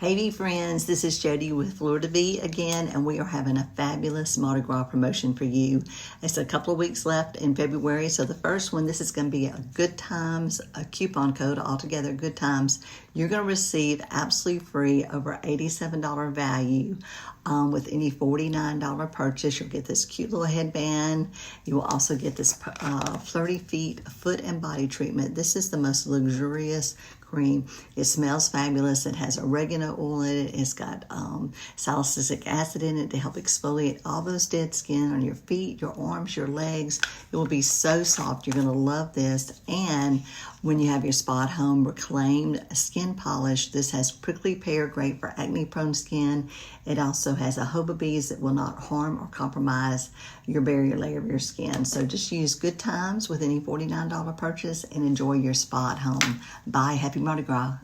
Hey friends, this is Jody with Fleur de Vie again, and we are having a fabulous Mardi Gras promotion for you. It's a couple of weeks left in February, so the first one, this is going to be a Good Times, a coupon code altogether, Good Times. You're going to receive absolutely free over $87 value with any $49 purchase. You'll get this cute little headband. You will also get this Fleurty Foot and Body Treatment. This is the most luxurious cream. It smells fabulous. It has oregano oil in it. It's got salicylic acid in it to help exfoliate all those dead skin on your feet, your arms, your legs. It will be so soft. You're going to love this. And when you have your spa at home, reclaimed skin polish. This has prickly pear, great for acne-prone skin. It also has jojoba bees that will not harm or compromise your barrier layer of your skin. So just use Good Times with any $49 purchase and enjoy your spa at home. Bye. Happy Mardi Gras.